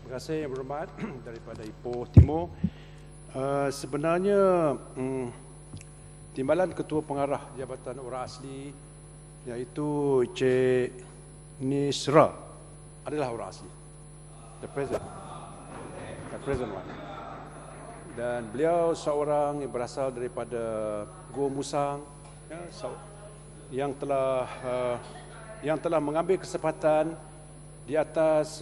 Terima kasih Yang Berhormat daripada Ipoh Timur. Sebenarnya Timbalan Ketua Pengarah Jabatan Orang Asli iaitu Encik Nisra adalah orang asli. The present one. Dan beliau seorang yang berasal daripada Gua Musang, yang telah mengambil kesempatan di atas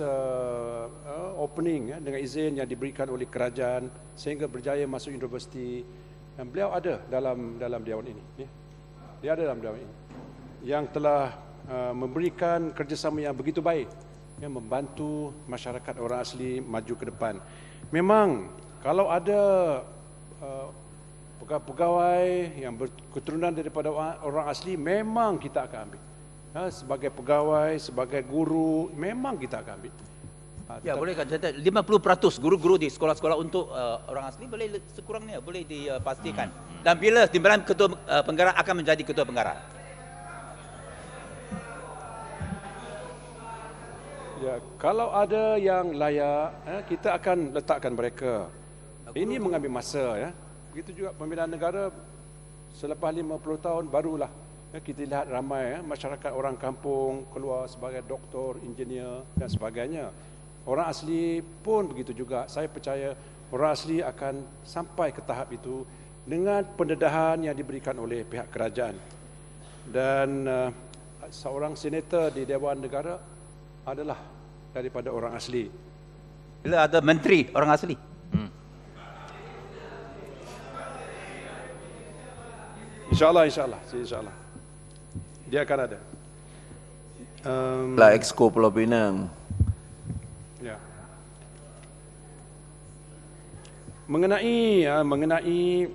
opening dengan izin yang diberikan oleh kerajaan sehingga berjaya masuk universiti. Dan beliau ada dalam dewan ini. Dia ada dalam dewan ini. Yang telah memberikan kerjasama yang begitu baik, yang membantu masyarakat orang asli maju ke depan. Memang kalau ada pegawai yang berketurunan daripada orang asli, memang kita akan ambil. Sebagai pegawai, sebagai guru, memang kita akan ambil. Ya, boleh kan 50% guru-guru di sekolah-sekolah untuk orang asli boleh sekurangnya boleh dipastikan. Dan bila timbalan ketua penggarah akan menjadi ketua penggarah? Ya, kalau ada yang layak, kita akan letakkan mereka. Ini mengambil masa, ya. Begitu juga pembinaan negara selepas 50 tahun barulah kita lihat ramai masyarakat orang kampung keluar sebagai doktor, engineer dan sebagainya. Orang asli pun begitu juga. Saya percaya orang asli akan sampai ke tahap itu dengan pendedahan yang diberikan oleh pihak kerajaan. Dan seorang senator di Dewan Negara adalah daripada orang asli. Bila ada menteri orang asli? InsyaAllah. Dia akan ada. Exco Pulau Pinang. Ya. Mengenai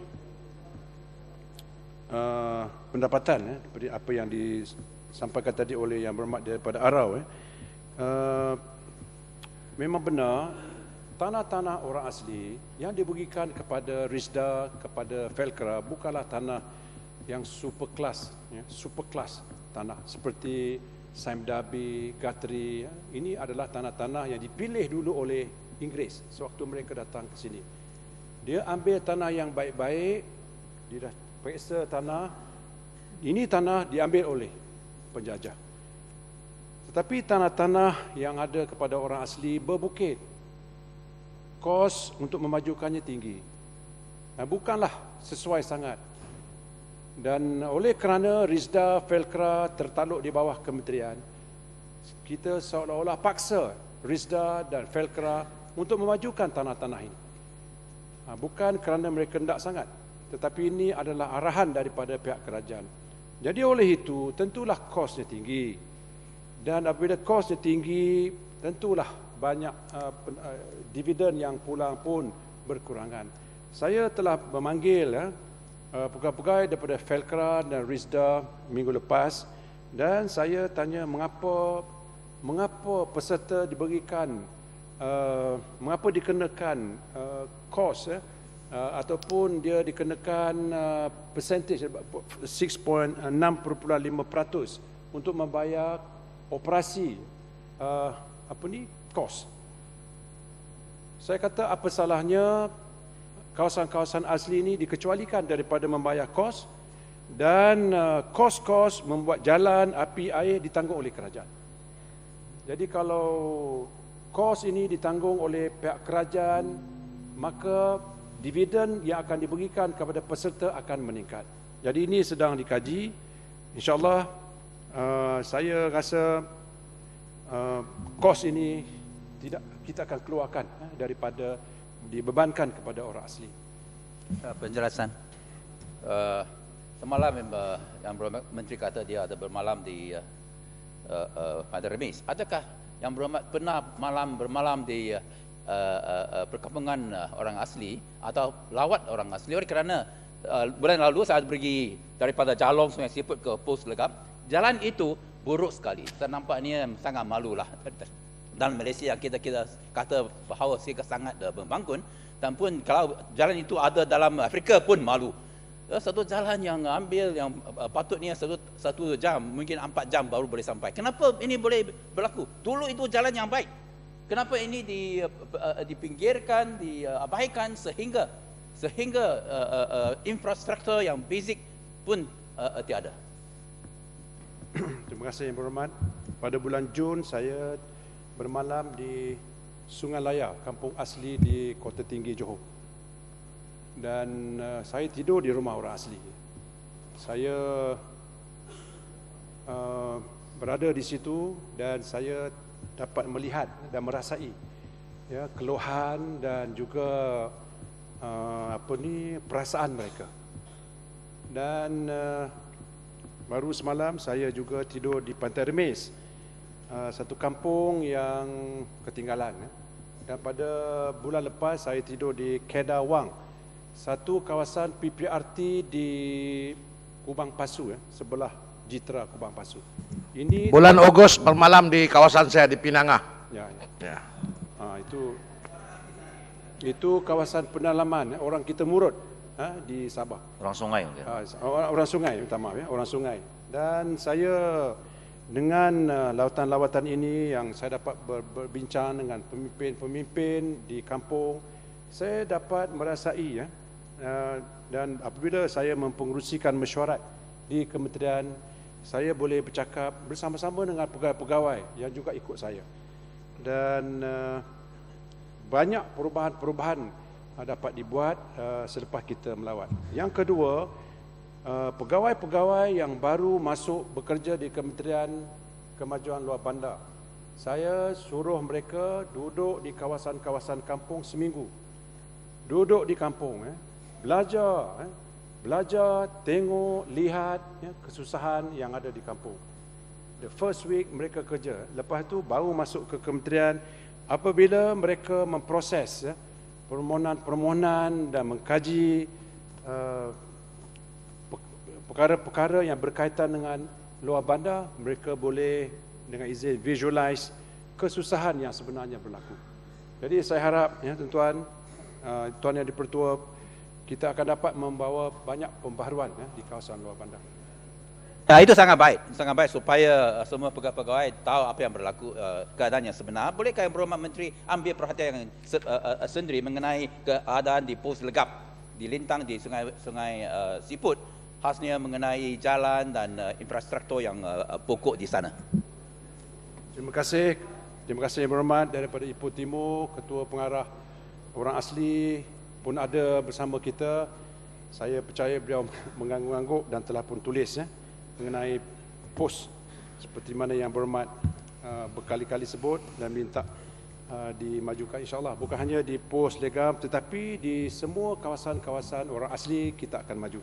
pendapatan, seperti apa yang disampaikan tadi oleh Yang Berhormat daripada Arau, memang benar tanah-tanah orang asli yang diberikan kepada RISDA, kepada Felkra bukanlah tanah yang super kelas tanah seperti Sime Darby, Guthrie. Ini adalah tanah-tanah yang dipilih dulu oleh Inggeris sewaktu mereka datang ke sini. Dia ambil tanah yang baik-baik, dia dah periksa tanah. Ini tanah diambil oleh penjajah. Tetapi tanah-tanah yang ada kepada orang asli berbukit, kos untuk memajukannya tinggi. Bukanlah sesuai sangat. Dan oleh kerana RISDA, Felkra tertakluk di bawah kementerian, kita seolah-olah paksa RISDA dan Felkra untuk memajukan tanah-tanah ini. Bukan kerana mereka hendak sangat, tetapi ini adalah arahan daripada pihak kerajaan. Jadi oleh itu, tentulah kosnya tinggi. Dan apabila kosnya tinggi, tentulah banyak dividen yang pulang pun berkurangan. Saya telah memanggil pegawai-pegawai daripada Felkra dan RISDA minggu lepas, dan saya tanya mengapa peserta diberikan mengapa dikenakan kos ataupun dia dikenakan percentage 6.5% untuk membayar operasi kos. Saya kata apa salahnya kawasan-kawasan asli ini dikecualikan daripada membayar kos, dan kos-kos membuat jalan, api, air ditanggung oleh kerajaan. Jadi kalau kos ini ditanggung oleh pihak kerajaan, maka dividen yang akan diberikan kepada peserta akan meningkat. Jadi ini sedang dikaji. InsyaAllah saya rasa kos ini kita akan keluarkan daripada dibebankan kepada orang asli. Penjelasan. Semalam Yang Berhormat Menteri kata dia ada bermalam di pada Remis. Adakah Yang Berhormat pernah bermalam di perkampungan orang asli atau lawat orang asli? Oleh kerana bulan lalu saya pergi daripada Jalong Sungai Siput ke Pos Legap. Jalan itu buruk sekali. Saya nampaknya sangat malulah. Dan Malaysia kita kata bahawa mereka sangat membangun, dan pun kalau jalan itu ada dalam Afrika pun malu. Satu jalan yang ambil yang patutnya satu jam, mungkin 4 jam baru boleh sampai. Kenapa ini boleh berlaku? Dulu itu jalan yang baik. Kenapa ini dipinggirkan, diabaikan sehingga infrastruktur yang basic pun tiada? Terima kasih Yang Berhormat. Pada bulan Jun saya bermalam di Sungai Laya, kampung asli di Kota Tinggi Johor. Dan saya tidur di rumah orang asli. Saya berada di situ dan saya dapat melihat dan merasai keluhan dan juga perasaan mereka. Dan baru semalam saya juga tidur di Pantai Remis, satu kampung yang ketinggalan. Dan pada bulan lepas saya tidur di Kedah Wang, satu kawasan PPRT di Kubang Pasu, sebelah Jitra Kubang Pasu. Ini bulan Ogos bermalam di kawasan saya di Pinangah. Ya. Ya. Itu kawasan pendalaman orang kita Murut di Sabah. Orang sungai mungkin. Orang sungai, minta maaf orang sungai. Dan saya dengan lawatan-lawatan ini yang saya dapat berbincang dengan pemimpin-pemimpin di kampung, saya dapat merasai dan apabila saya mempengerusikan mesyuarat di kementerian, saya boleh bercakap bersama-sama dengan pegawai-pegawai yang juga ikut saya. Dan banyak perubahan-perubahan dapat dibuat selepas kita melawat. Yang kedua, pegawai-pegawai yang baru masuk bekerja di Kementerian Kemajuan Luar Bandar, saya suruh mereka duduk di kawasan-kawasan kampung seminggu. Duduk di kampung, belajar, tengok, lihat kesusahan yang ada di kampung. The first week mereka kerja, lepas tu baru masuk ke kementerian. Apabila mereka memproses permohonan dan mengkaji perkara-perkara yang berkaitan dengan luar bandar, mereka boleh dengan izin visualize kesusahan yang sebenarnya berlaku. Jadi saya harap tuan-tuan, Tuan Yang di-Pertua, kita akan dapat membawa banyak pembaharuan di kawasan luar bandar. Itu sangat baik supaya semua pegawai tahu apa yang berlaku, keadaan yang sebenar. Bolehkah Yang Berhormat Menteri ambil perhatian yang sendiri mengenai keadaan di pos legap di Lintang, di Sungai Siput, khasnya mengenai jalan dan infrastruktur yang pokok di sana? Terima kasih Yang Berhormat. Daripada Ipoh Timur, Ketua Pengarah orang asli pun ada bersama kita. Saya percaya beliau mengangguk dan telah pun tulis mengenai pos seperti mana Yang Berhormat berkali-kali sebut dan minta dimajukan, insyaAllah. Bukan hanya di pos legam tetapi di semua kawasan-kawasan orang asli kita akan majukan.